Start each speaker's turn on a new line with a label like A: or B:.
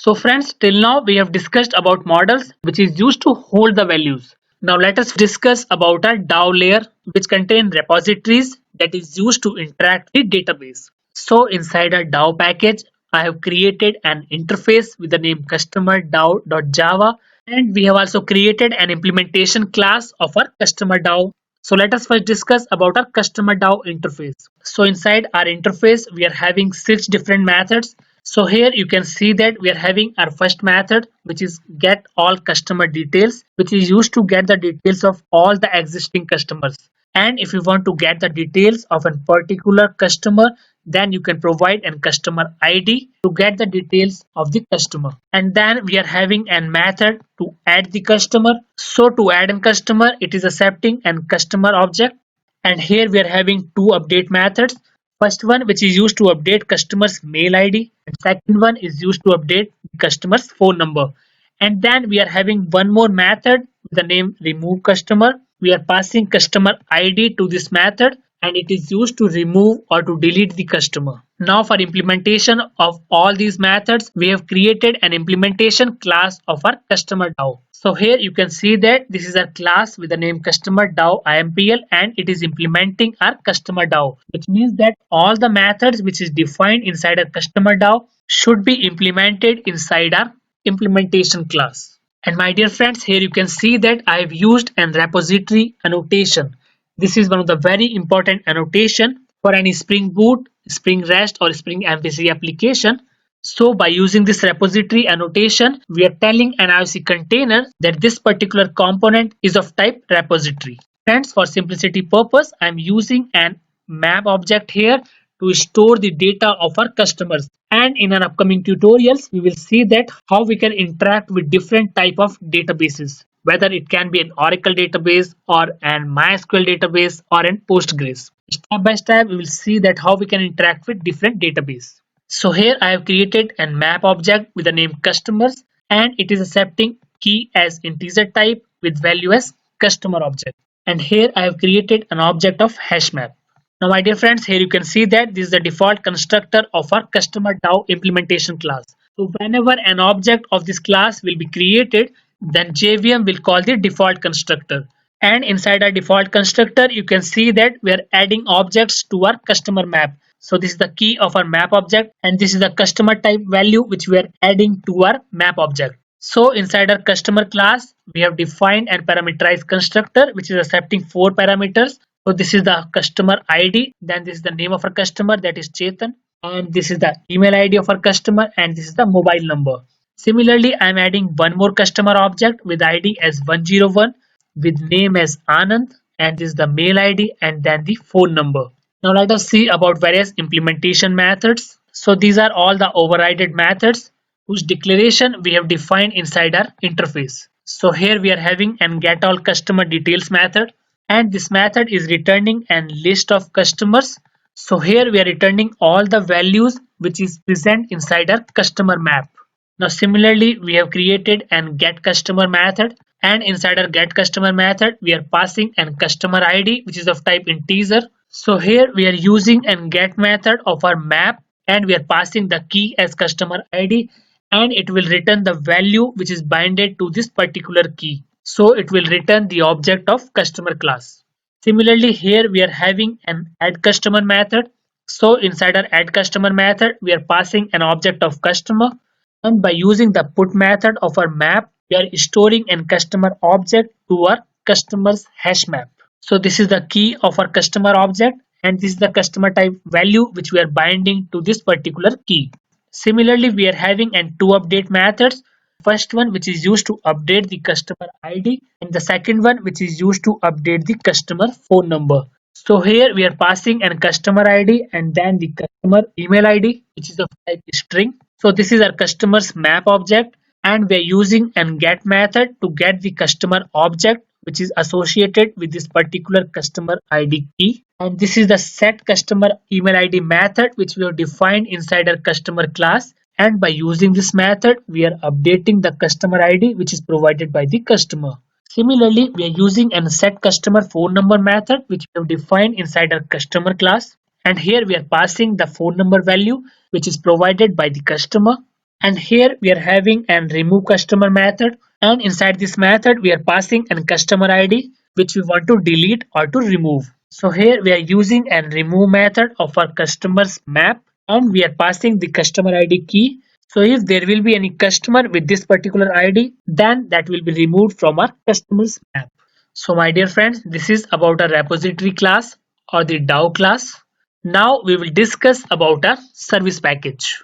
A: So friends, till now we have discussed about models which is used to hold the values. Now let us discuss about a DAO layer which contain repositories that is used to interact with database. So inside a DAO package, I have created an interface with the name customer DAO.java, and we have also created an implementation class of our customer DAO. So let us first discuss about our customer DAO interface. So inside our interface, we are having 6 different methods. So here you can see that we are having our first method, which is get all customer details, which is used to get the details of all the existing customers. And if you want to get the details of a particular customer, then you can provide a customer ID to get the details of the customer. And then we are having a method to add the customer. So to add a customer, it is accepting a customer object. And here we are having two update methods. First one, which is used to update customer's mail ID, and second one is used to update the customer's phone number. And then we are having one more method with the name remove customer. We are passing customer ID to this method, and it is used to remove or to delete the customer. Now for implementation of all these methods, we have created an implementation class of our customer DAO. So here you can see that this is a class with the name customer DAO IMPL, and it is implementing our customer DAO, which means that all the methods which is defined inside a customer DAO should be implemented inside our implementation class. And my dear friends, here you can see that I have used an repository annotation. This is one of the very important annotation for any Spring Boot, Spring REST or Spring MVC application. So by using this repository annotation, we are telling an IOC container that this particular component is of type repository. Friends, for simplicity purpose, I am using an map object here to store the data of our customers. And in our upcoming tutorials, we will see that how we can interact with different type of databases, whether it can be an Oracle database or an MySQL database or an Postgres. Step by step, we will see that how we can interact with different database. So here I have created a map object with the name customers, and it is accepting key as integer type with value as customer object. And here I have created an object of hash map. Now my dear friends, here you can see that this is the default constructor of our customer DAO implementation class. So whenever an object of this class will be created, then JVM will call the default constructor. And inside our default constructor, you can see that we are adding objects to our customer map. So this is the key of our map object, and this is the customer type value which we are adding to our map object. So inside our customer class, we have defined and parameterized constructor which is accepting 4 parameters. So this is the customer ID, then this is the name of our customer, that is Chetan, and this is the email ID of our customer, and this is the mobile number. Similarly, I am adding one more customer object with ID as 101, with name as Anand, and this is the mail ID and then the phone number. Now let us see about various implementation methods. So these are all the overridden methods whose declaration we have defined inside our interface. So here we are having an get all customer details method, and this method is returning a list of customers. So here we are returning all the values which is present inside our customer map. Now similarly, we have created an get customer method, and inside our get customer method we are passing an customer ID which is of type integer. So here we are using an get method of our map, and we are passing the key as customer ID, and it will return the value which is binded to this particular key. So it will return the object of customer class. Similarly, here we are having an add customer method. So inside our add customer method, we are passing an object of customer, and by using the put method of our map, we are storing a customer object to our customer's hash map. So this is the key of our customer object, and this is the customer type value which we are binding to this particular key. Similarly, we are having an two update methods. First one which is used to update the customer ID, and the second one which is used to update the customer phone number. So here we are passing an customer ID and then the customer email ID which is of type string. So this is our customer's map object, and we are using an get method to get the customer object which is associated with this particular customer ID key. And this is the set customer email ID method which we have defined inside our customer class. And by using this method, we are updating the customer ID which is provided by the customer. Similarly, we are using an set customer phone number method which we have defined inside our customer class. And here we are passing the phone number value which is provided by the customer. And here we are having an remove customer method, and inside this method we are passing an customer ID which we want to delete or to remove. So here we are using an remove method of our customers map, and we are passing the customer ID key. So if there will be any customer with this particular ID, then that will be removed from our customers map. So my dear friends, this is about a repository class or the DAO class. Now we will discuss about a service package.